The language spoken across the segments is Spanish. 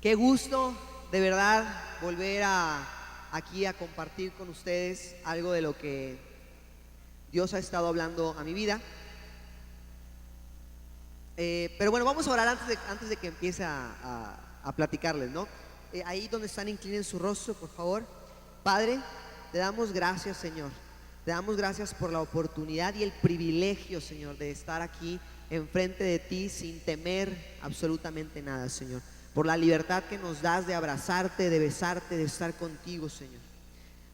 Qué gusto, de verdad, volver aquí a compartir con ustedes algo de lo que Dios ha estado hablando a mi vida. Pero bueno, vamos a orar antes de que empiece a platicarles, ¿no? Ahí donde están, inclinen su rostro, por favor. Padre, te damos gracias, Señor. Te damos gracias por la oportunidad y el privilegio, Señor, de estar aquí enfrente de ti sin temer absolutamente nada, Señor. Por la libertad que nos das de abrazarte, de besarte, de estar contigo, Señor.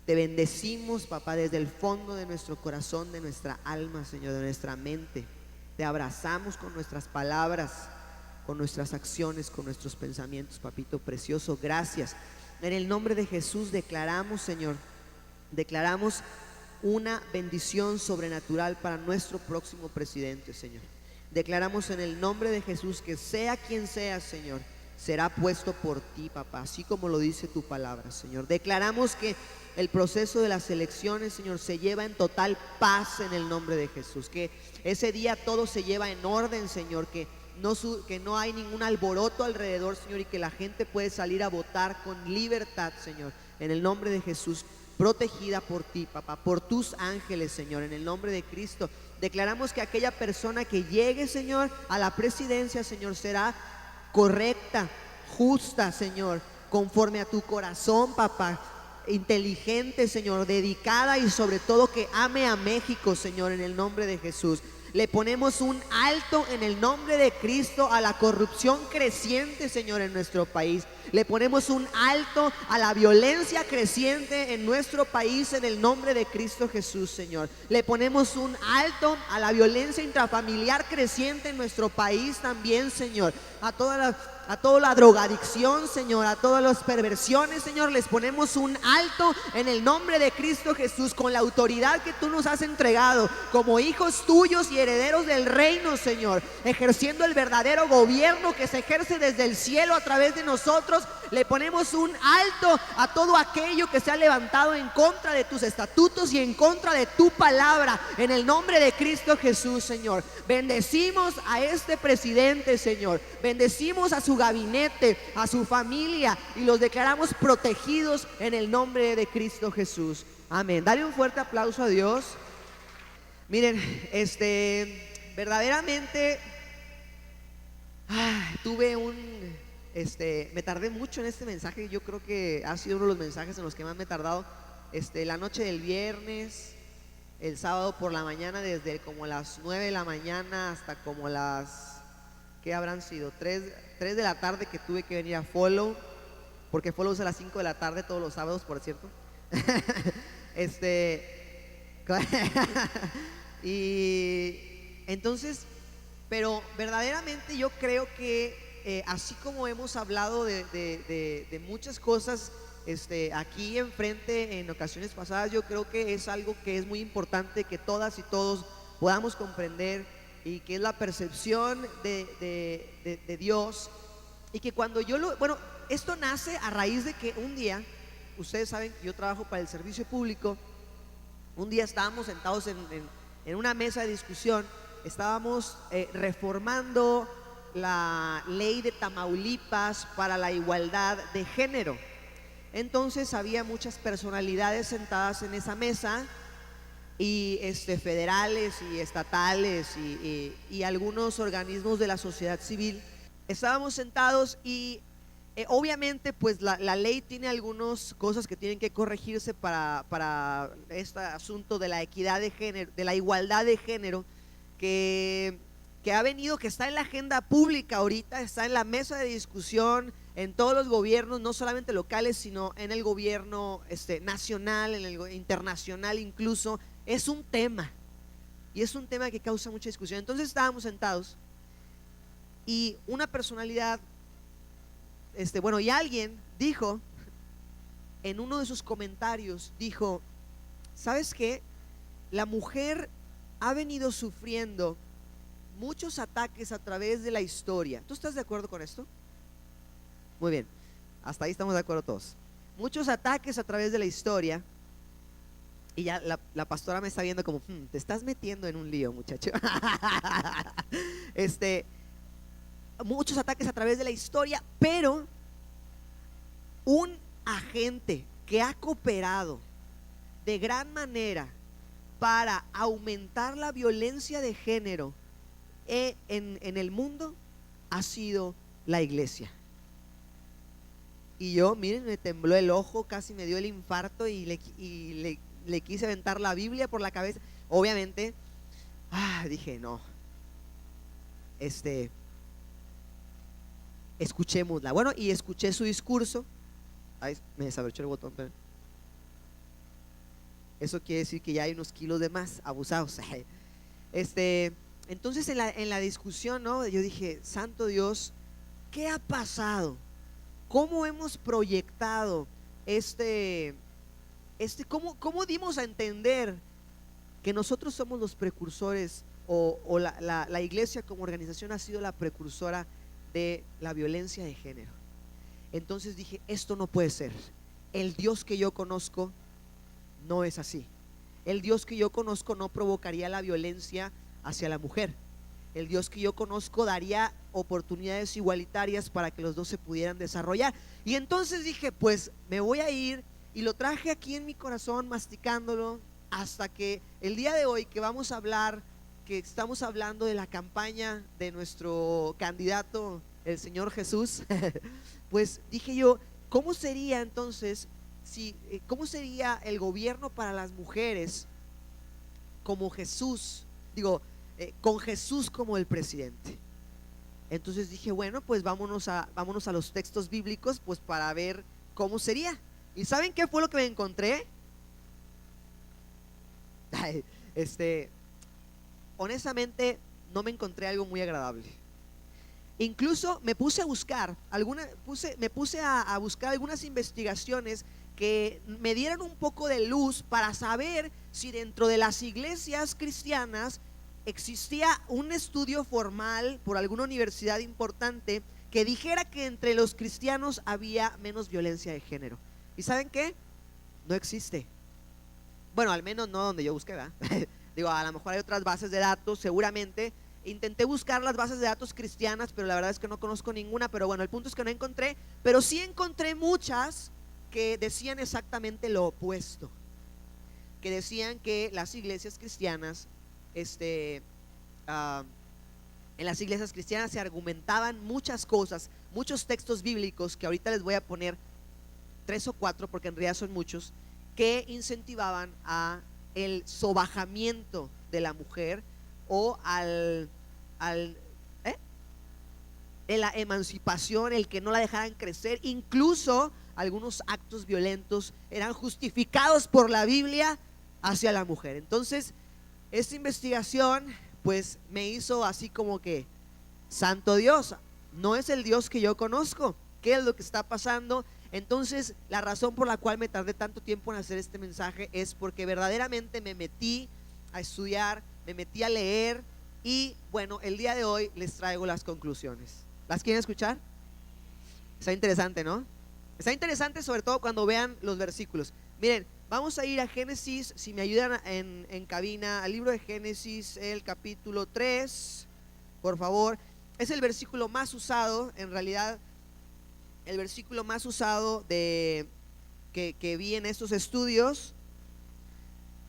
Te bendecimos, papá, desde el fondo de nuestro corazón, de nuestra alma, Señor, de nuestra mente. Te abrazamos con nuestras palabras, con nuestras acciones, con nuestros pensamientos, papito precioso. Gracias. En el nombre de Jesús declaramos, Señor, declaramos una bendición sobrenatural para nuestro próximo presidente, Señor. Declaramos en el nombre de Jesús que sea quien sea, Señor, será puesto por ti, papá, así como lo dice tu palabra, Señor. Declaramos que el proceso de las elecciones, Señor, se lleva en total paz en el nombre de Jesús. Que ese día todo se lleva en orden, Señor. Que no hay ningún alboroto alrededor, Señor, y que la gente puede salir a votar con libertad, Señor. En el nombre de Jesús, protegida por ti, papá, por tus ángeles, Señor, en el nombre de Cristo. Declaramos que aquella persona que llegue, Señor, a la presidencia, Señor, será correcta, justa, Señor, conforme a tu corazón, papá, inteligente, Señor, dedicada y sobre todo que ame a México, Señor, en el nombre de Jesús. Le ponemos un alto en el nombre de Cristo a la corrupción creciente, Señor, en nuestro país. Le ponemos un alto a la violencia creciente en nuestro país en el nombre de Cristo Jesús, Señor. Le ponemos un alto a la violencia intrafamiliar creciente en nuestro país también, Señor. A toda la drogadicción, Señor, a todas las perversiones, Señor, les ponemos un alto en el nombre de Cristo Jesús, con la autoridad que tú nos has entregado como hijos tuyos y herederos del reino, Señor, ejerciendo el verdadero gobierno que se ejerce desde el cielo a través de nosotros. Le ponemos un alto a todo aquello que se ha levantado en contra de tus estatutos y en contra de tu palabra, en el nombre de Cristo Jesús, Señor. Bendecimos a este presidente, Señor. Bendecimos a su gabinete, a su familia, y los declaramos protegidos en el nombre de Cristo Jesús. Amén. Dale un fuerte aplauso a Dios. Miren, verdaderamente me tardé mucho en este mensaje. Yo creo que ha sido uno de los mensajes en los que más me he tardado. La noche del viernes, el sábado por la mañana, desde como las 9 de la mañana hasta como ¿qué habrán sido? 3 de la tarde, que tuve que venir a Follow, porque Follow es a las 5 de la tarde todos los sábados, por cierto. Y entonces, pero verdaderamente yo creo que así como hemos hablado de muchas cosas aquí enfrente en ocasiones pasadas, yo creo que es algo que es muy importante que todas y todos podamos comprender, y que es la percepción de Dios. Y que cuando esto nace a raíz de que un día, ustedes saben que yo trabajo para el servicio público. Un día estábamos sentados en una mesa de discusión. Estábamos reformando la ley de Tamaulipas para la igualdad de género. Entonces había muchas personalidades sentadas en esa mesa, y federales y estatales y algunos organismos de la sociedad civil. Estábamos sentados y obviamente pues la ley tiene algunas cosas que tienen que corregirse para este asunto de la equidad de género, de la igualdad de género, que está en la agenda pública ahorita, está en la mesa de discusión en todos los gobiernos, no solamente locales, sino en el gobierno nacional, en el internacional incluso. Es un tema, y es un tema que causa mucha discusión. Entonces estábamos sentados y una personalidad, y alguien dijo, en uno de sus comentarios, dijo: ¿sabes qué? La mujer ha venido sufriendo muchos ataques a través de la historia. ¿Tú estás de acuerdo con esto? Muy bien, hasta ahí estamos de acuerdo todos. Muchos ataques a través de la historia. Y ya la pastora me está viendo como, te estás metiendo en un lío, muchacho. Muchos ataques a través de la historia, pero un agente que ha cooperado de gran manera para aumentar la violencia de género en el mundo ha sido la iglesia. Y yo, miren, me tembló el ojo, casi me dio el infarto y le quise aventar la Biblia por la cabeza. Obviamente, dije, no, escuchémosla. Bueno, y escuché su discurso. Ay, me desabrochó el botón, pero eso quiere decir que ya hay unos kilos de más, abusados. Entonces en la discusión, ¿no? Yo dije, santo Dios, ¿qué ha pasado? ¿Cómo hemos proyectado cómo dimos a entender que nosotros somos los precursores o la iglesia como organización ha sido la precursora de la violencia de género? Entonces dije, esto no puede ser. El Dios que yo conozco no es así. El Dios que yo conozco no provocaría la violencia hacia la mujer. El Dios que yo conozco daría oportunidades igualitarias para que los dos se pudieran desarrollar. Y entonces dije, pues me voy a ir, y lo traje aquí en mi corazón masticándolo hasta que el día de hoy que vamos a hablar, que estamos hablando de la campaña de nuestro candidato, el Señor Jesús. Pues dije yo, ¿cómo sería entonces cómo sería el gobierno para las mujeres como Jesús, con Jesús como el presidente? Entonces dije, bueno, pues vámonos a los textos bíblicos, pues para ver cómo sería. ¿Y saben qué fue lo que me encontré? Honestamente no me encontré algo muy agradable. Incluso me puse a buscar buscar algunas investigaciones que me dieran un poco de luz para saber si dentro de las iglesias cristianas existía un estudio formal por alguna universidad importante que dijera que entre los cristianos había menos violencia de género. ¿Y saben qué? No existe. Bueno, al menos no donde yo busqué, ¿verdad? A lo mejor hay otras bases de datos, seguramente. Intenté buscar las bases de datos cristianas, pero la verdad es que no conozco ninguna. Pero bueno, el punto es que no encontré, pero sí encontré muchas que decían exactamente lo opuesto, que decían que las iglesias cristianas, en las iglesias cristianas se argumentaban muchas cosas, muchos textos bíblicos, que ahorita les voy a poner 3 o 4 porque en realidad son muchos, que incentivaban a el sobajamiento de la mujer o de la emancipación, el que no la dejaran crecer. Incluso algunos actos violentos eran justificados por la Biblia hacia la mujer. Entonces esta investigación pues me hizo así como que, santo Dios, no es el Dios que yo conozco. ¿Qué es lo que está pasando? Entonces la razón por la cual me tardé tanto tiempo en hacer este mensaje es porque verdaderamente me metí a estudiar, me metí a leer, y bueno, el día de hoy les traigo las conclusiones. ¿Las quieren escuchar? Está interesante, ¿no? Está interesante, sobre todo cuando vean los versículos. Miren, vamos a ir a Génesis, si me ayudan en cabina, al libro de Génesis, el capítulo 3, por favor. Es el versículo más usado, en realidad el versículo más usado que vi en estos estudios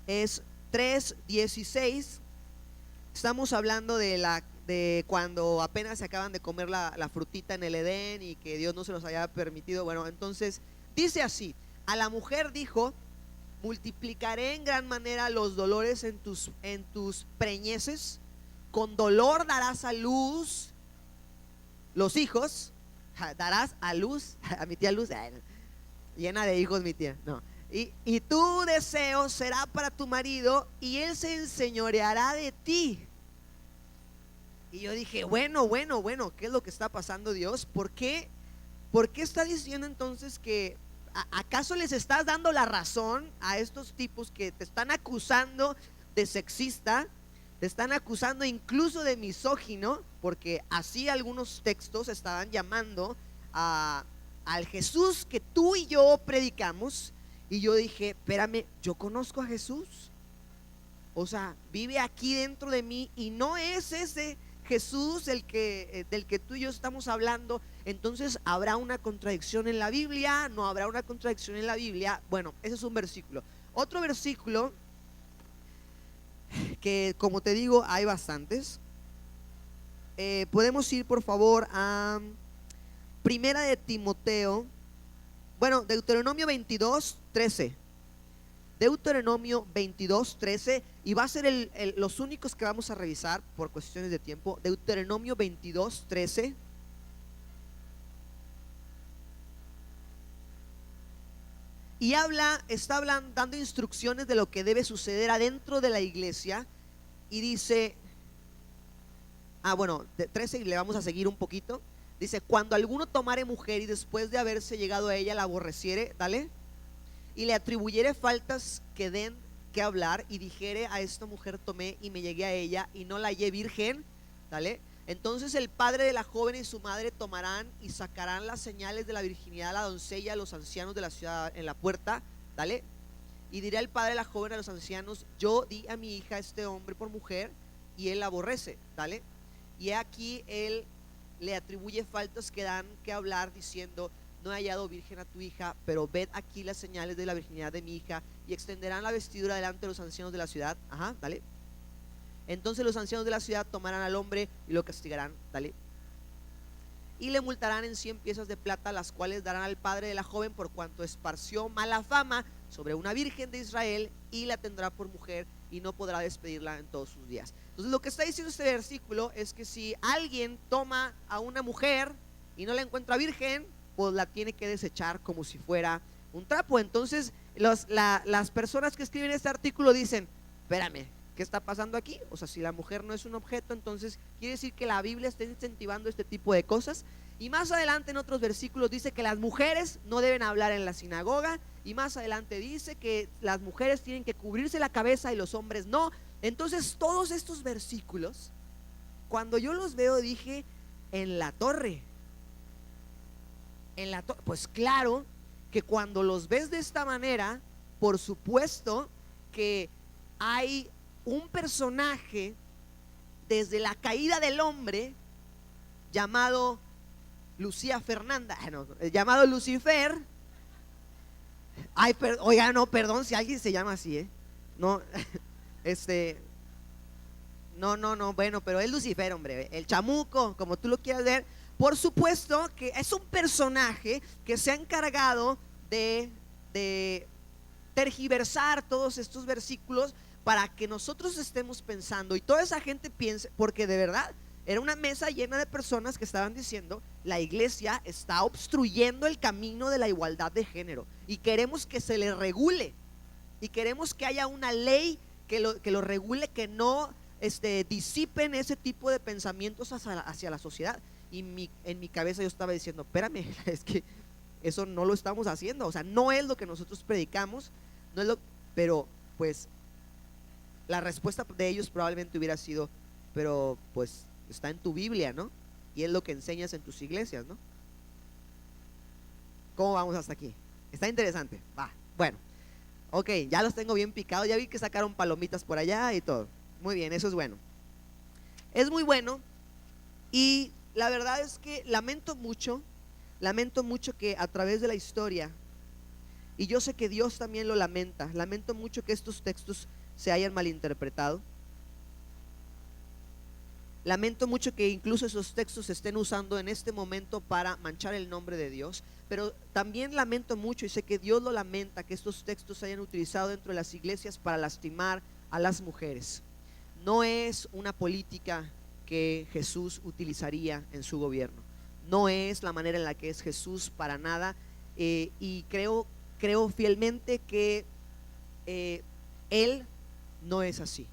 es 3:16. Estamos hablando de cuando apenas se acaban de comer la frutita en el Edén y que Dios no se los había permitido. Bueno, entonces dice así: a la mujer dijo, multiplicaré en gran manera los dolores en tus preñeces, con dolor darás a luz los hijos. Darás a luz, a mi tía Luz, llena de hijos mi tía, no. Y tu deseo será para tu marido, y él se enseñoreará de ti. Y yo dije, bueno, ¿qué es lo que está pasando, Dios? ¿Por qué está diciendo entonces que acaso les estás dando la razón a estos tipos que te están acusando de sexista, te están acusando incluso de misógino? Porque así algunos textos estaban llamando al Jesús que tú y yo predicamos. Y yo dije, espérame, yo conozco a Jesús, o sea, vive aquí dentro de mí, y no es ese Jesús del que tú y yo estamos hablando. entonces habrá una contradicción en la Biblia, no habrá una contradicción en la Biblia. Bueno, ese es un versículo. Otro versículo que, como te digo, hay bastantes. Podemos ir por favor a Primera de Timoteo, bueno, Deuteronomio 22:13. Deuteronomio 22:13, y va a ser los únicos que vamos a revisar por cuestiones de tiempo. Deuteronomio 22:13. Y está hablando, dando instrucciones de lo que debe suceder adentro de la iglesia. Y dice, bueno, de 13, y le vamos a seguir un poquito. Dice: cuando alguno tomare mujer y después de haberse llegado a ella la aborreciere, dale, y le atribuyere faltas que den que hablar, y dijere: a esta mujer tomé y me llegué a ella y no la hallé virgen, dale, entonces el padre de la joven y su madre tomarán y sacarán las señales de la virginidad a la doncella, a los ancianos de la ciudad en la puerta, dale, y dirá el padre de la joven a los ancianos: yo di a mi hija a este hombre por mujer, y él la aborrece, dale, y aquí él le atribuye faltas que dan que hablar, diciendo: no he hallado virgen a tu hija, pero ved aquí las señales de la virginidad de mi hija. Y extenderán la vestidura delante de los ancianos de la ciudad. Ajá, dale. Entonces los ancianos de la ciudad tomarán al hombre y lo castigarán, dale, y le multarán en 100 piezas de plata, las cuales darán al padre de la joven por cuanto esparció mala fama sobre una virgen de Israel, y la tendrá por mujer y no podrá despedirla en todos sus días. Entonces lo que está diciendo este versículo es que si alguien toma a una mujer y no la encuentra virgen, pues la tiene que desechar como si fuera un trapo. Entonces las personas que escriben este artículo dicen: espérame, ¿qué está pasando aquí? O sea, si la mujer no es un objeto, entonces quiere decir que la Biblia está incentivando este tipo de cosas. Y más adelante en otros versículos dice que las mujeres no deben hablar en la sinagoga, y más adelante dice que las mujeres tienen que cubrirse la cabeza y los hombres no. Entonces todos estos versículos, cuando yo los veo, dije: en la torre, pues claro que cuando los ves de esta manera, por supuesto que hay un personaje desde la caída del hombre llamado Lucía Fernanda, llamado Lucifer. Oiga, no, perdón si alguien se llama así, no, no, bueno, pero es Lucifer, hombre, el chamuco, como tú lo quieras ver. Por supuesto que es un personaje que se ha encargado de tergiversar todos estos versículos para que nosotros estemos pensando, y toda esa gente piense, porque de verdad era una mesa llena de personas que estaban diciendo: la iglesia está obstruyendo el camino de la igualdad de género y queremos que se le regule, y queremos que haya una ley que lo regule, que no disipen ese tipo de pensamientos hacia la sociedad. Y en mi cabeza yo estaba diciendo: espérame, es que eso no lo estamos haciendo, o sea, no es lo que nosotros predicamos, no es pero pues la respuesta de ellos probablemente hubiera sido: pero pues está en tu Biblia, ¿no? Y es lo que enseñas en tus iglesias, ¿no? ¿Cómo vamos hasta aquí? Está interesante, va, bueno, ok, ya los tengo bien picados, ya vi que sacaron palomitas por allá y todo, muy bien, eso es bueno, es muy bueno. Y la verdad es que lamento mucho que a través de la historia, y yo sé que Dios también lo lamento mucho que estos textos se hayan malinterpretado. Lamento mucho que incluso esos textos se estén usando en este momento para manchar el nombre de Dios. Pero también lamento mucho, y sé que Dios lo lamenta, que estos textos se hayan utilizado dentro de las iglesias para lastimar a las mujeres. No es una política que Jesús utilizaría en su gobierno. No es la manera en la que es Jesús, para nada. Y creo fielmente que Él no es así.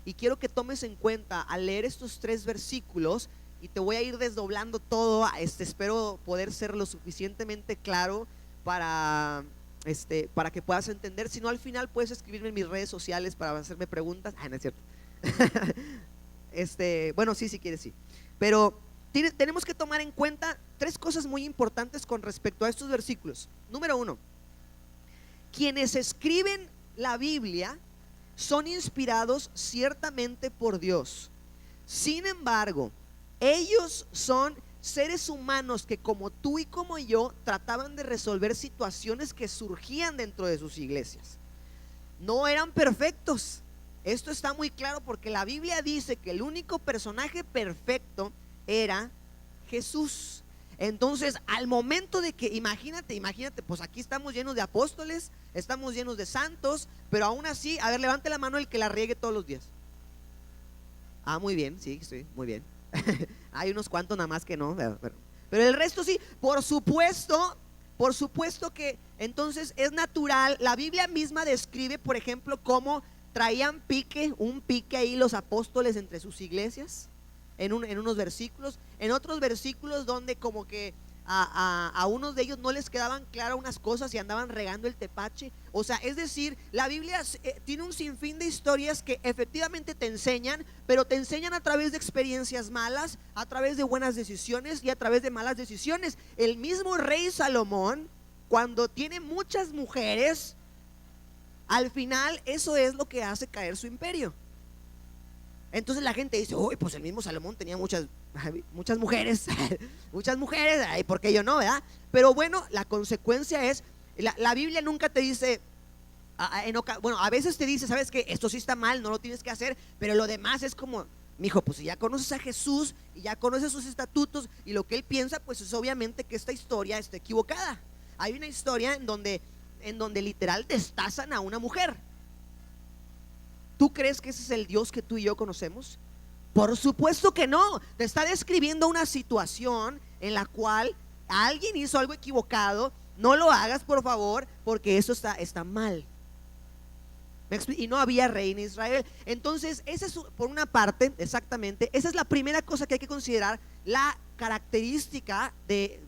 Y quiero que tomes en cuenta al leer estos 3 versículos, y te voy a ir desdoblando todo. Espero poder ser lo suficientemente claro para que puedas entender. Si no, al final puedes escribirme en mis redes sociales para hacerme preguntas. No es cierto. Bueno, sí, si quieres, sí. Pero tenemos que tomar en cuenta 3 cosas muy importantes con respecto a estos versículos. Número 1, quienes escriben la Biblia son inspirados ciertamente por Dios. Sin embargo, ellos son seres humanos que como tú y como yo trataban de resolver situaciones que surgían dentro de sus iglesias. No eran perfectos. Esto está muy claro porque la Biblia dice que el único personaje perfecto era Jesús. Entonces, al momento de que, imagínate, pues aquí estamos llenos de apóstoles, estamos llenos de santos, pero aún así, a ver, levante la mano el que la riegue todos los días. Ah, muy bien, sí, muy bien. Hay unos cuantos nada más que no, pero el resto sí, por supuesto que entonces es natural. La Biblia misma describe, por ejemplo, cómo traían un pique ahí los apóstoles entre sus iglesias, en unos versículos, en otros versículos donde como que a unos de ellos no les quedaban claras unas cosas y andaban regando el tepache. O sea, es decir, la Biblia tiene un sinfín de historias que efectivamente te enseñan, pero te enseñan a través de experiencias malas, a través de buenas decisiones y a través de malas decisiones. El mismo rey Salomón, cuando tiene muchas mujeres, al final eso es lo que hace caer su imperio. Entonces la gente dice, uy, pues el mismo Salomón tenía muchas mujeres, muchas mujeres, ay, ¿por qué yo no, verdad? Pero bueno, la consecuencia es, la Biblia nunca te dice, bueno, a veces te dice, sabes que esto sí está mal, no lo tienes que hacer, pero lo demás es como, mijo, pues si ya conoces a Jesús y ya conoces sus estatutos y lo que él piensa, pues es obviamente que esta historia está equivocada. Hay una historia en donde literal destazan a una mujer. ¿Tú crees que ese es el Dios que tú y yo conocemos? Por supuesto que no. Te está describiendo una situación en la cual alguien hizo algo equivocado. No lo hagas, por favor, porque eso está mal. Y no había rey en Israel. Entonces, esa es por una parte, exactamente, esa es la primera cosa que hay que considerar, la característica de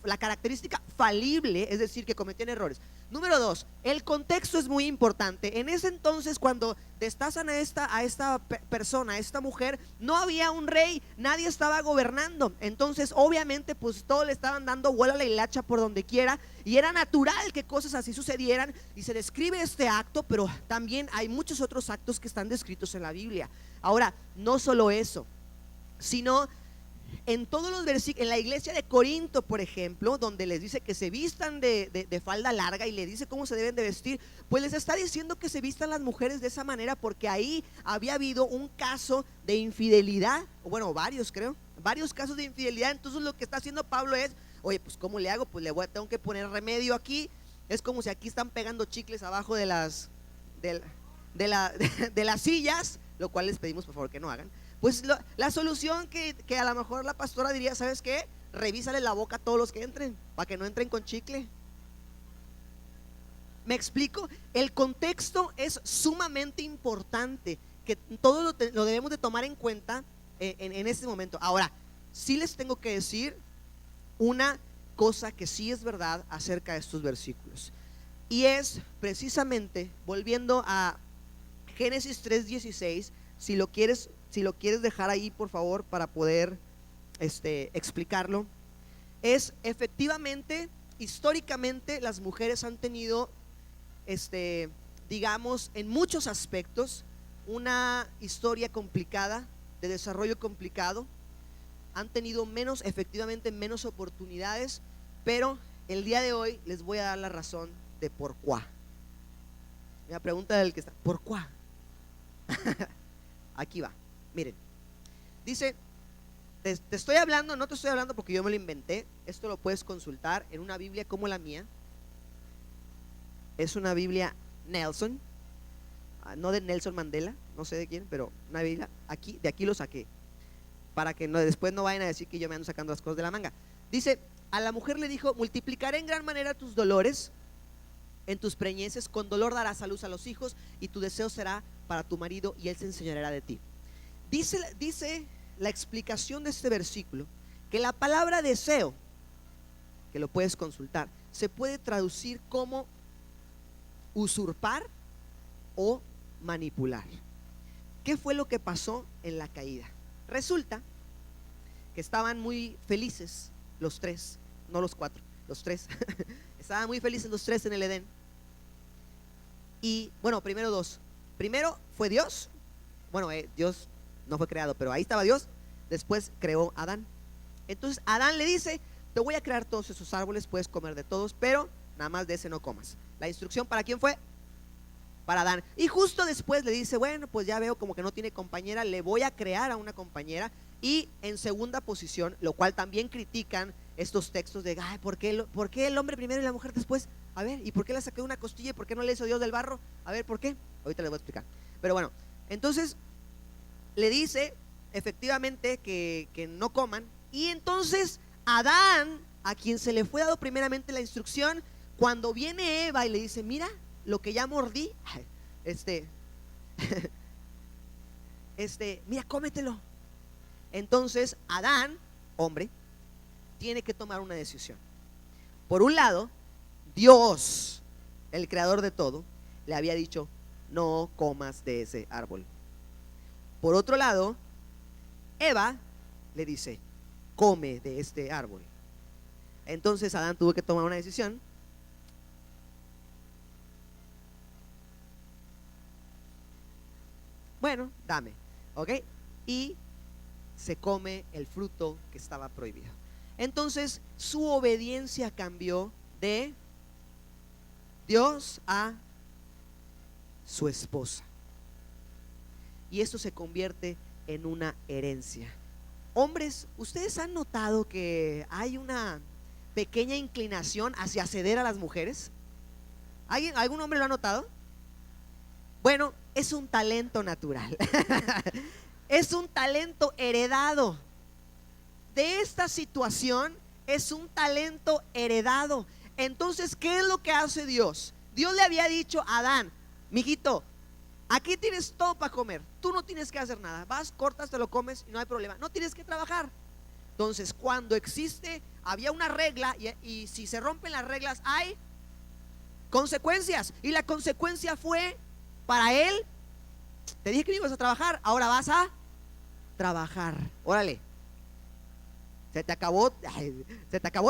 la característica falible, es decir, que cometían errores. Número 2, el contexto es muy importante. En ese entonces, cuando destazan a esta persona, a esta mujer, no había un rey, nadie estaba gobernando. Entonces, obviamente, pues todos le estaban dando vuelo a la hilacha por donde quiera, y era natural que cosas así sucedieran. Y se describe este acto, pero también hay muchos otros actos que están descritos en la Biblia. Ahora, no solo eso, sino en todos los versículos, en la iglesia de Corinto, por ejemplo, donde les dice que se vistan de falda larga y le dice cómo se deben de vestir, pues les está diciendo que se vistan las mujeres de esa manera, porque ahí había habido un caso de infidelidad, o bueno, varios casos de infidelidad. Entonces lo que está haciendo Pablo es, oye, pues ¿cómo le hago? Pues tengo que poner remedio aquí. Es como si aquí están pegando chicles abajo de las sillas, lo cual les pedimos por favor que no hagan. Pues la solución que a lo mejor la pastora diría, ¿sabes qué? Revísale la boca a todos los que entren, para que no entren con chicle. ¿Me explico? El contexto es sumamente importante, que todo lo debemos de tomar en cuenta en este momento. Ahora, sí les tengo que decir una cosa que sí es verdad acerca de estos versículos, y es precisamente, volviendo a Génesis 3:16, si lo quieres dejar ahí, por favor, para poder explicarlo. Es efectivamente, históricamente, las mujeres han tenido, digamos, en muchos aspectos, una historia complicada, de desarrollo complicado. Han tenido efectivamente menos oportunidades, pero el día de hoy les voy a dar la razón de por qué. La pregunta del que está, ¿por qué? Aquí va. Miren, dice, te estoy hablando, no te estoy hablando porque yo me lo inventé. Esto lo puedes consultar en una Biblia como la mía. Es una Biblia Nelson, no de Nelson Mandela, no sé de quién, pero una Biblia, de aquí lo saqué, para que después no vayan a decir que yo me ando sacando las cosas de la manga. Dice, a la mujer le dijo, multiplicaré en gran manera tus dolores, en tus preñeces, con dolor darás a luz a los hijos, y tu deseo será para tu marido, y él se enseñoreará de ti. Dice la explicación de este versículo que la palabra deseo, que lo puedes consultar, se puede traducir como usurpar o manipular. ¿Qué fue lo que pasó en la caída? Resulta que estaban muy felices los tres, no los cuatro, los tres. Estaban muy felices los tres en el Edén. Y bueno, primero fue Dios. Bueno, Dios no fue creado, pero ahí estaba Dios. Después creó a Adán. Entonces Adán le dice: te voy a crear todos esos árboles, puedes comer de todos, pero nada más de ese no comas. La instrucción, ¿para quién fue? Para Adán. Y justo después le dice: bueno, pues ya veo como que no tiene compañera, le voy a crear a una compañera. Y en segunda posición, lo cual también critican estos textos de: ay, ¿por qué el hombre primero y la mujer después? A ver, ¿y por qué la sacó de una costilla y por qué no le hizo Dios del barro? A ver, ¿por qué? Ahorita les voy a explicar. Pero bueno, entonces le dice efectivamente que no coman. Y entonces Adán, a quien se le fue dado primeramente la instrucción, cuando viene Eva y le dice: mira lo que ya mordí, mira, cómetelo. Entonces Adán, hombre, tiene que tomar una decisión. Por un lado, Dios, el creador de todo, le había dicho: no comas de ese árbol. Por otro lado, Eva le dice: come de este árbol. Entonces Adán tuvo que tomar una decisión. Bueno, dame, ¿ok? Y se come el fruto que estaba prohibido. Entonces su obediencia cambió de Dios a su esposa. Y esto se convierte en una herencia. Hombres, ¿ustedes han notado que hay una pequeña inclinación hacia ceder a las mujeres? ¿Algún hombre lo ha notado? Bueno, es un talento natural. Es un talento heredado. De esta situación es un talento heredado. Entonces, ¿qué es lo que hace Dios? Dios le había dicho a Adán: mijito, aquí tienes todo para comer, tú no tienes que hacer nada, vas, cortas, te lo comes y no hay problema, no tienes que trabajar. Entonces, cuando había una regla y si se rompen las reglas hay consecuencias. Y la consecuencia fue para él: te dije que no ibas a trabajar, ahora vas a trabajar. Órale, se te acabó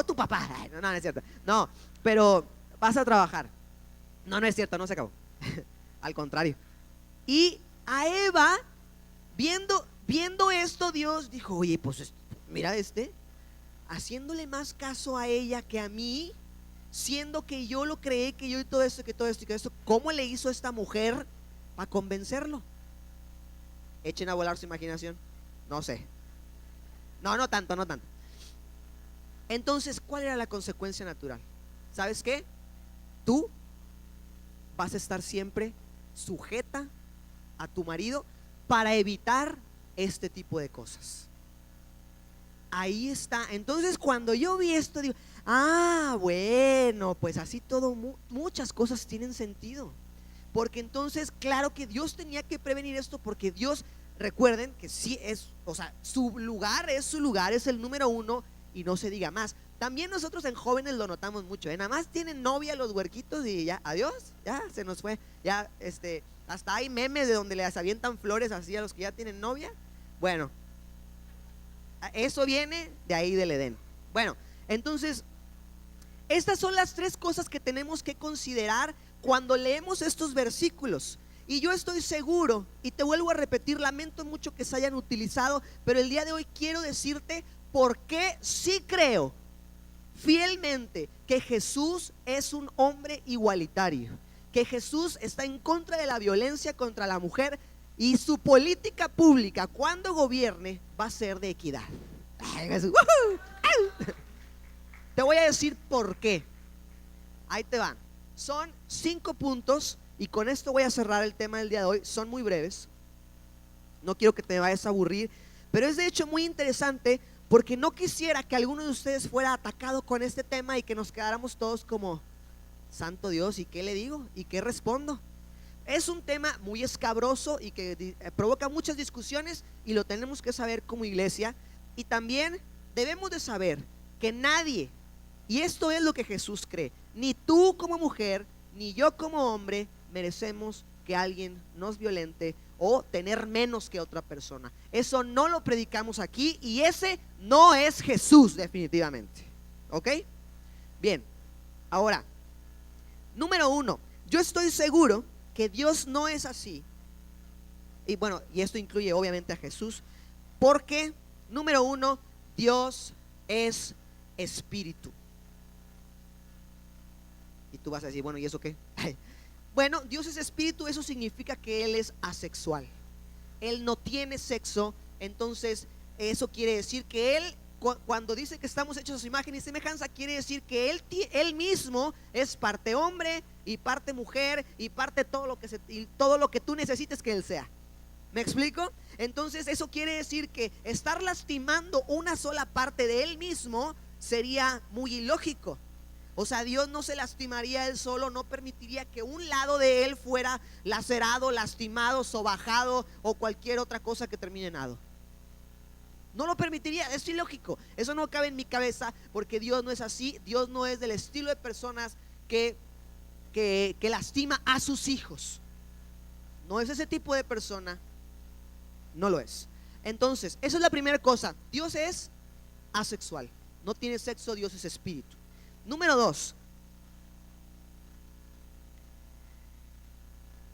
tu papá. Ay, no es cierto. No, pero vas a trabajar. No es cierto, no se acabó. Al contrario. Y a Eva, viendo esto, Dios dijo: oye, pues mira, haciéndole más caso a ella que a mí, siendo que yo lo creé, que yo y todo esto, ¿cómo le hizo esta mujer para convencerlo? Echen a volar su imaginación. No sé. No tanto. Entonces, ¿cuál era la consecuencia natural? ¿Sabes qué? Tú vas a estar siempre sujeta a tu marido para evitar este tipo de cosas. Ahí está. Entonces, cuando yo vi esto, digo: ah, bueno, pues así todo, muchas cosas tienen sentido. Porque entonces, claro que Dios tenía que prevenir esto, porque Dios, recuerden que sí es, o sea, su lugar, es el número uno, y no se diga más. También nosotros en jóvenes lo notamos mucho, nada más tienen novia los huerquitos y ya, adiós, ya se nos fue. Ya, hasta hay memes de donde les avientan flores así a los que ya tienen novia. Bueno, eso viene de ahí del Edén. Bueno, entonces, estas son las tres cosas que tenemos que considerar cuando leemos estos versículos. Y yo estoy seguro, y te vuelvo a repetir, lamento mucho que se hayan utilizado, pero el día de hoy quiero decirte por qué sí creo fielmente que Jesús es un hombre igualitario, que Jesús está en contra de la violencia contra la mujer, y su política pública cuando gobierne va a ser de equidad. Ay, Jesús. Te voy a decir por qué. Ahí te van. Son 5 puntos y con esto voy a cerrar el tema del día de hoy. Son muy breves, no quiero que te vayas a aburrir, pero es de hecho muy interesante, porque no quisiera que alguno de ustedes fuera atacado con este tema y que nos quedáramos todos como: santo Dios, ¿y qué le digo? ¿Y qué respondo? Es un tema muy escabroso y que provoca muchas discusiones, y lo tenemos que saber como iglesia. Y también debemos de saber que nadie, y esto es lo que Jesús cree, ni tú como mujer, ni yo como hombre, merecemos que alguien nos violente o tener menos que otra persona. Eso no lo predicamos aquí, y ese no es Jesús definitivamente. ¿Ok? Bien, ahora, número 1, yo estoy seguro que Dios no es así. Y bueno, y esto incluye obviamente a Jesús, porque número 1, Dios es espíritu. Y tú vas a decir, bueno, ¿y eso qué? Bueno, Dios es espíritu, eso significa que Él es asexual. Él no tiene sexo, entonces eso quiere decir que Él, cuando dice que estamos hechos a su imagen y semejanza, quiere decir que Él mismo es parte hombre y parte mujer y parte todo lo que tú necesites que Él sea. ¿Me explico? Entonces eso quiere decir que estar lastimando una sola parte de Él mismo sería muy ilógico. O sea, Dios no se lastimaría Él solo, no permitiría que un lado de Él fuera lacerado, lastimado, sobajado o cualquier otra cosa que termine en ado. No lo permitiría, es ilógico. Eso no cabe en mi cabeza, porque Dios no es así. Dios no es del estilo de personas que lastima a sus hijos. No es ese tipo de persona, no lo es. Entonces, esa es la primera cosa. Dios es asexual, no tiene sexo, Dios es espíritu. Número 2,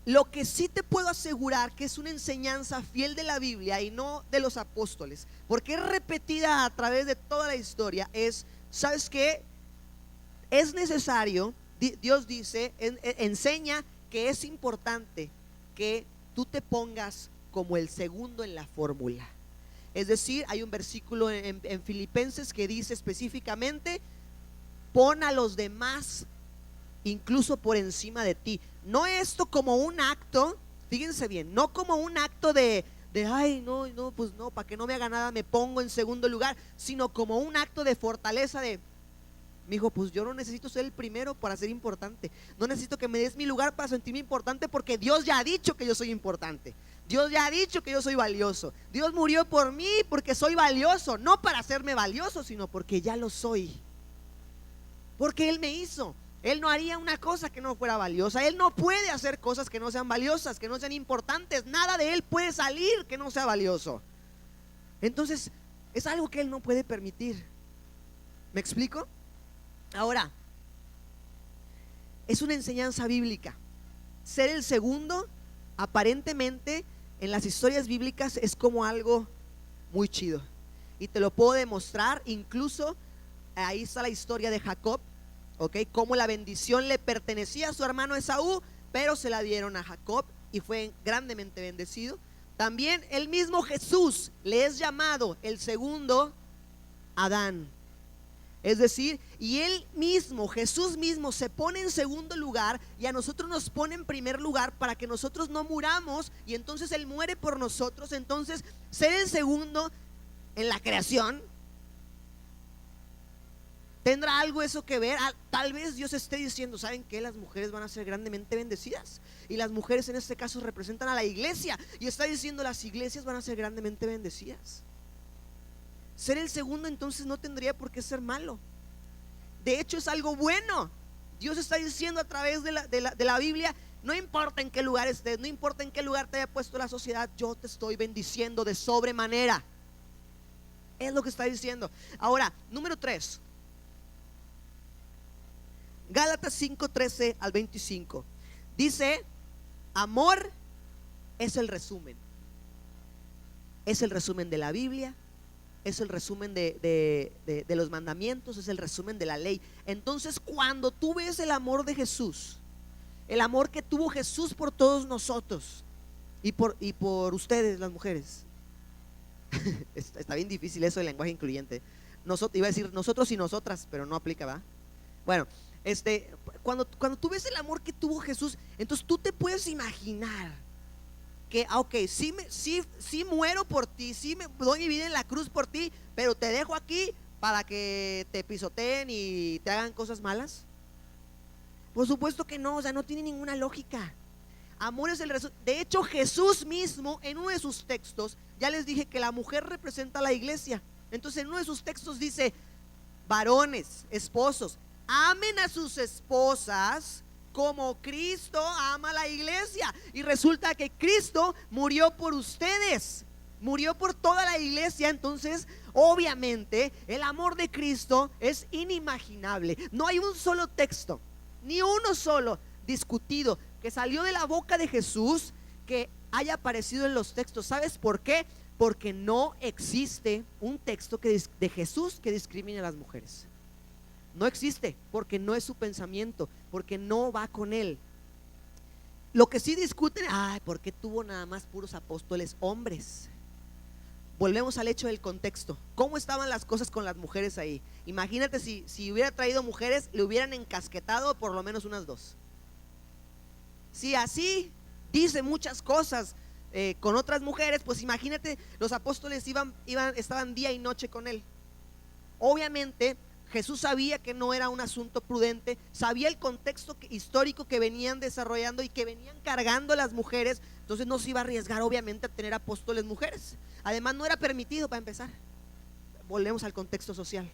lo que sí te puedo asegurar que es una enseñanza fiel de la Biblia y no de los apóstoles, porque es repetida a través de toda la historia, es, ¿sabes qué? Es necesario, Dios dice, enseña que es importante que tú te pongas como el segundo en la fórmula. Es decir, hay un versículo en Filipenses que dice específicamente: pon a los demás incluso por encima de ti. No esto como un acto, fíjense bien, no como un acto de ay, no, pues no, para que no me haga nada me pongo en segundo lugar, sino como un acto de fortaleza de, mijo, pues yo no necesito ser el primero para ser importante. No necesito que me des mi lugar para sentirme importante, porque Dios ya ha dicho que yo soy importante. Dios ya ha dicho que yo soy valioso. Dios murió por mí porque soy valioso, no para hacerme valioso, sino porque ya lo soy. Porque Él me hizo. Él no haría una cosa que no fuera valiosa. Él no puede hacer cosas que no sean valiosas, que no sean importantes. Nada de Él puede salir que no sea valioso. Entonces es algo que Él no puede permitir. ¿Me explico? Ahora, es una enseñanza bíblica. Ser el segundo, aparentemente, en las historias bíblicas es como algo muy chido. Y te lo puedo demostrar. Incluso ahí está la historia de Jacob, ¿ok? Como la bendición le pertenecía a su hermano Esaú, pero se la dieron a Jacob y fue grandemente bendecido. También el mismo Jesús le es llamado el segundo Adán. Es decir, y él mismo, Jesús mismo, se pone en segundo lugar y a nosotros nos pone en primer lugar para que nosotros no muramos, y entonces Él muere por nosotros. Entonces, ser el segundo en la creación, ¿tendrá algo eso que ver? Tal vez Dios esté diciendo, ¿saben qué? Las mujeres van a ser grandemente bendecidas, y las mujeres en este caso representan a la iglesia, y está diciendo, las iglesias van a ser grandemente bendecidas. Ser el segundo entonces no tendría por qué ser malo. De hecho es algo bueno. Dios está diciendo a través de la Biblia: no importa en qué lugar estés, no importa en qué lugar te haya puesto la sociedad, yo te estoy bendiciendo de sobremanera. Es lo que está diciendo. Ahora, número 3, Gálatas 5:13 al 25. Dice: amor es el resumen. Es el resumen de la Biblia, es el resumen de los mandamientos, es el resumen de la ley. Entonces, cuando tú ves el amor de Jesús, el amor que tuvo Jesús por todos nosotros y por ustedes, las mujeres. Está bien difícil eso del lenguaje incluyente. Iba a decir nosotros y nosotras, pero no aplica, ¿va? Bueno, cuando tú ves el amor que tuvo Jesús, entonces tú te puedes imaginar que, ok, sí muero por ti, sí me doy mi vida en la cruz por ti, pero te dejo aquí para que te pisoteen y te hagan cosas malas. Por supuesto que no, o sea, no tiene ninguna lógica. Amor es el resumen. De hecho, Jesús mismo, en uno de sus textos, ya les dije que la mujer representa a la iglesia. Entonces en uno de sus textos dice: varones, esposos, amen a sus esposas como Cristo ama a la iglesia. Y resulta que Cristo murió por ustedes, murió por toda la iglesia. Entonces, obviamente, el amor de Cristo es inimaginable. No hay un solo texto, ni uno solo discutido, que salió de la boca de Jesús, que haya aparecido en los textos. ¿Sabes por qué? Porque no existe un texto de Jesús que discrimine a las mujeres. No existe, porque no es su pensamiento, porque no va con él. Lo que sí discuten, ¿por qué tuvo nada más puros apóstoles hombres? Volvemos al hecho del contexto. ¿Cómo estaban las cosas con las mujeres ahí? Imagínate si hubiera traído mujeres, le hubieran encasquetado por lo menos unas dos. Si así dice muchas cosas con otras mujeres, pues imagínate, los apóstoles estaban día y noche con él. Obviamente Jesús sabía que no era un asunto prudente, sabía el contexto histórico que venían desarrollando y que venían cargando las mujeres. Entonces no se iba a arriesgar obviamente a tener apóstoles mujeres. Además no era permitido, para empezar. Volvemos al contexto social.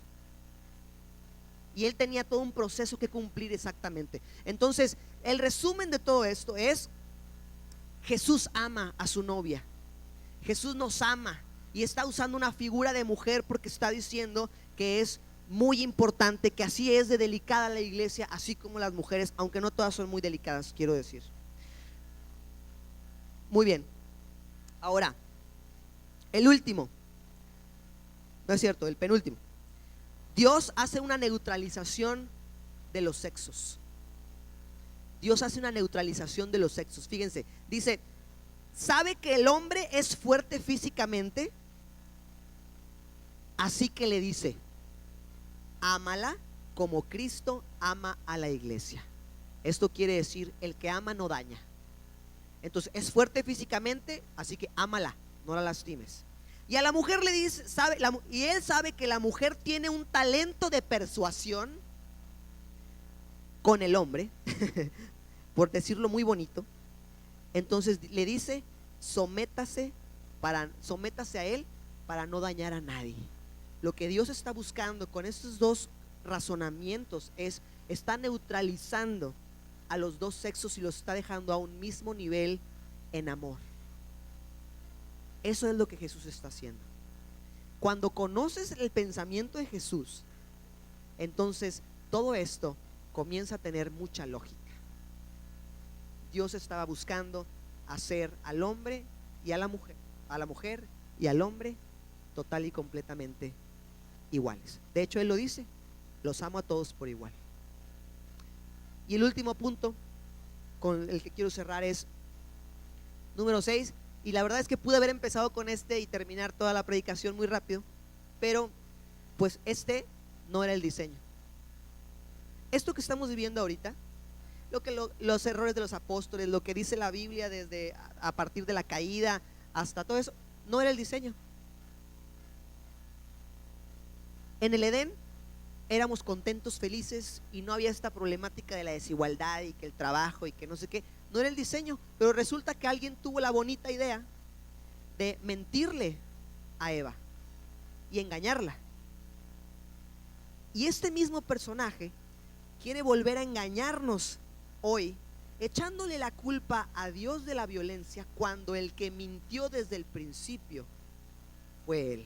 Y él tenía todo un proceso que cumplir exactamente. Entonces el resumen de todo esto es: Jesús ama a su novia. Jesús nos ama y está usando una figura de mujer porque está diciendo que es muy importante, que así es de delicada la iglesia, así como las mujeres, aunque no todas son muy delicadas, quiero decir. Muy bien. Ahora, el último, no es cierto, el penúltimo. Dios hace una neutralización de los sexos. Dios hace una neutralización de los sexos. Fíjense, dice: sabe que el hombre es fuerte físicamente, así que le dice: ámala como Cristo ama a la iglesia. Esto quiere decir, el que ama no daña. Entonces es fuerte físicamente, así que ámala, no la lastimes. Y a la mujer le dice, y él sabe que la mujer tiene un talento de persuasión con el hombre, por decirlo muy bonito. Entonces le dice: sométase a él para no dañar a nadie. Lo que Dios está buscando con estos dos razonamientos está neutralizando a los dos sexos y los está dejando a un mismo nivel en amor. Eso es lo que Jesús está haciendo. Cuando conoces el pensamiento de Jesús, entonces todo esto comienza a tener mucha lógica. Dios estaba buscando hacer al hombre y a la mujer y al hombre total y completamente iguales. De hecho él lo dice: los amo a todos por igual. Y el último punto con el que quiero cerrar es número 6. Y la verdad es que pude haber empezado con y terminar toda la predicación muy rápido, pero pues no era el diseño. Esto que estamos viviendo ahorita, los errores de los apóstoles, lo que dice la Biblia desde a partir de la caída hasta todo eso, no era el diseño. En el Edén éramos contentos, felices, y no había esta problemática de la desigualdad y que el trabajo y que no sé qué. No era el diseño, pero resulta que alguien tuvo la bonita idea de mentirle a Eva y engañarla. Y este mismo personaje quiere volver a engañarnos hoy, echándole la culpa a Dios de la violencia, cuando el que mintió desde el principio fue él.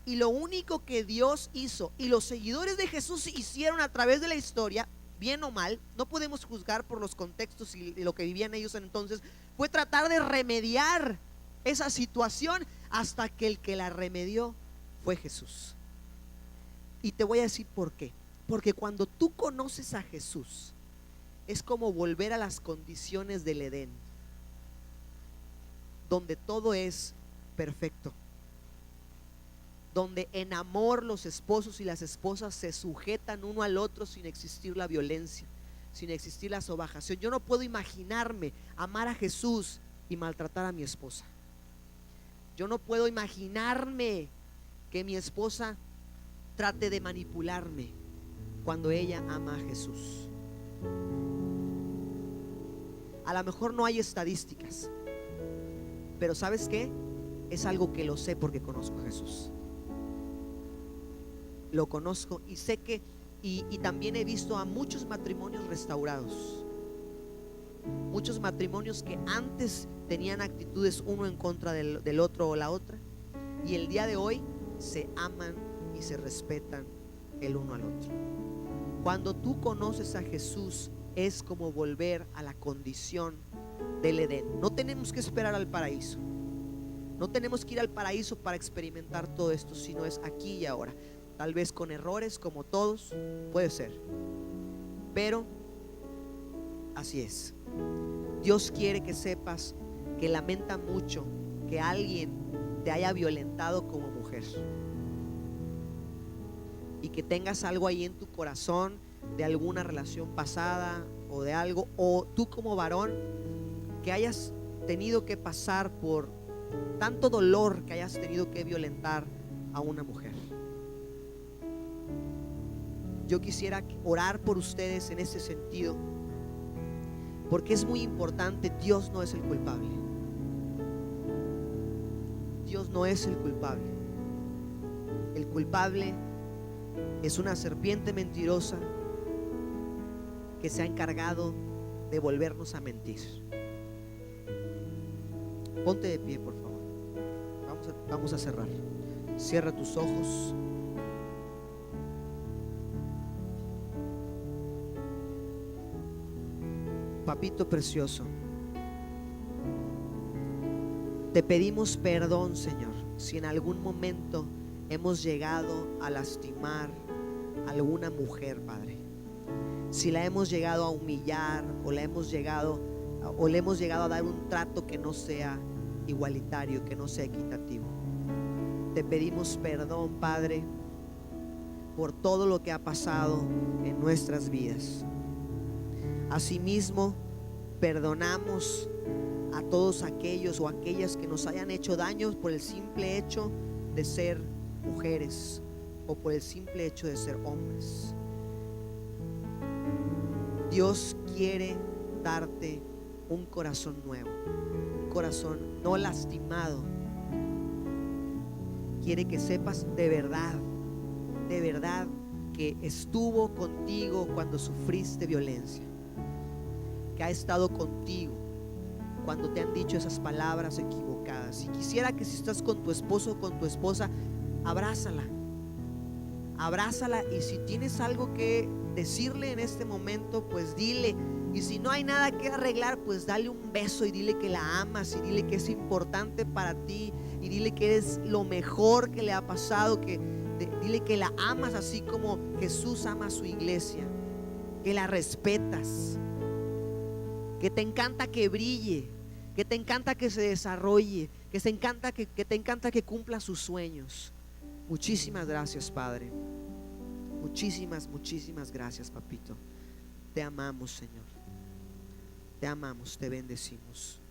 Y lo único que Dios hizo y los seguidores de Jesús hicieron a través de la historia, bien o mal, no podemos juzgar por los contextos y lo que vivían ellos entonces, fue tratar de remediar esa situación, hasta que el que la remedió fue Jesús. Y te voy a decir por qué. Porque cuando tú conoces a Jesús, es como volver a las condiciones del Edén, donde todo es perfecto, donde en amor los esposos y las esposas se sujetan uno al otro sin existir la violencia, sin existir la sobajación. Yo no puedo imaginarme amar a Jesús y maltratar a mi esposa. Yo no puedo imaginarme que mi esposa trate de manipularme cuando ella ama a Jesús. A lo mejor no hay estadísticas, pero ¿sabes qué? Es algo que lo sé porque conozco a Jesús. Lo conozco y sé que y también he visto a muchos matrimonios restaurados, muchos matrimonios que antes tenían actitudes uno en contra del otro o la otra, y el día de hoy se aman y se respetan el uno al otro. Cuando tú conoces a Jesús, es como volver a la condición del Edén. No tenemos que esperar al paraíso. No tenemos que ir al paraíso para experimentar todo esto, sino es aquí y ahora. Tal vez con errores como todos, puede ser, pero así es. Dios quiere que sepas que lamenta mucho que alguien te haya violentado como mujer, y que tengas algo ahí en tu corazón de alguna relación pasada o de algo, o tú como varón que hayas tenido que pasar por tanto dolor, que hayas tenido que violentar a una mujer. Yo quisiera orar por ustedes en ese sentido, porque es muy importante. Dios no es el culpable. Dios no es el culpable. El culpable es una serpiente mentirosa que se ha encargado de volvernos a mentir. Ponte de pie, por favor. Vamos a cerrar. Cierra tus ojos. Papito precioso, te pedimos perdón, Señor, si en algún momento hemos llegado a lastimar a alguna mujer, Padre. Si la hemos llegado a humillar, o le hemos llegado a dar un trato que no sea igualitario, que no sea equitativo. Te pedimos perdón, Padre, por todo lo que ha pasado en nuestras vidas. Asimismo, perdonamos a todos aquellos o aquellas que nos hayan hecho daño por el simple hecho de ser mujeres o por el simple hecho de ser hombres. Dios quiere darte un corazón nuevo, un corazón no lastimado. Quiere que sepas de verdad que estuvo contigo cuando sufriste violencia, que ha estado contigo cuando te han dicho esas palabras equivocadas. Y quisiera que si estás con tu esposo o con tu esposa, abrázala, y si tienes algo que decirle en este momento, pues dile. Y si no hay nada que arreglar, pues dale un beso y dile que la amas, y dile que es importante para ti, y dile que eres lo mejor que le ha pasado, dile que la amas así como Jesús ama a su iglesia, que la respetas, que te encanta que brille, que te encanta que se desarrolle, que te encanta que cumpla sus sueños. Muchísimas gracias, Padre. Muchísimas gracias, papito. Te amamos, Señor. Te amamos, te bendecimos.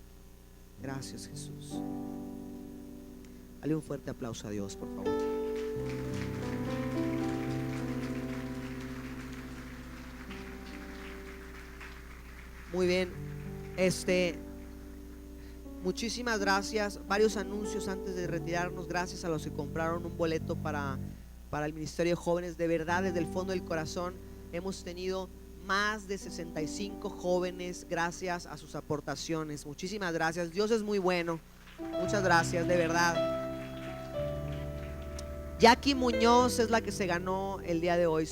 Gracias, Jesús. Dale un fuerte aplauso a Dios, por favor. Muy bien. Muchísimas gracias. Varios anuncios antes de retirarnos. Gracias a los que compraron un boleto para el Ministerio de Jóvenes. De verdad, desde el fondo del corazón, hemos tenido más de 65 jóvenes gracias a sus aportaciones. Muchísimas gracias. Dios es muy bueno. Muchas gracias, de verdad. Jackie Muñoz es la que se ganó el día de hoy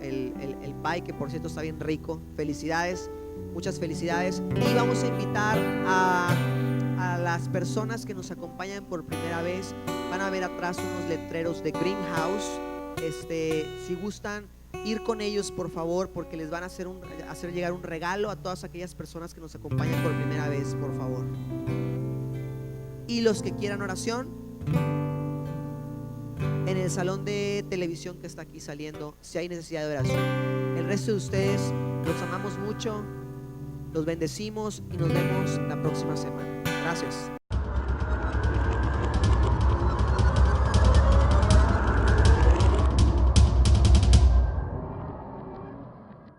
el pie, que por cierto está bien rico. Felicidades, muchas felicidades. Y vamos a invitar a las personas que nos acompañan por primera vez. Van a ver atrás unos letreros de Greenhouse. Si gustan ir con ellos, por favor, porque les van a hacer llegar un regalo a todas aquellas personas que nos acompañan por primera vez, por favor. Y los que quieran oración, en el salón de televisión que está aquí saliendo, si hay necesidad de oración. El resto de ustedes los amamos mucho, los bendecimos y nos vemos la próxima semana. Gracias.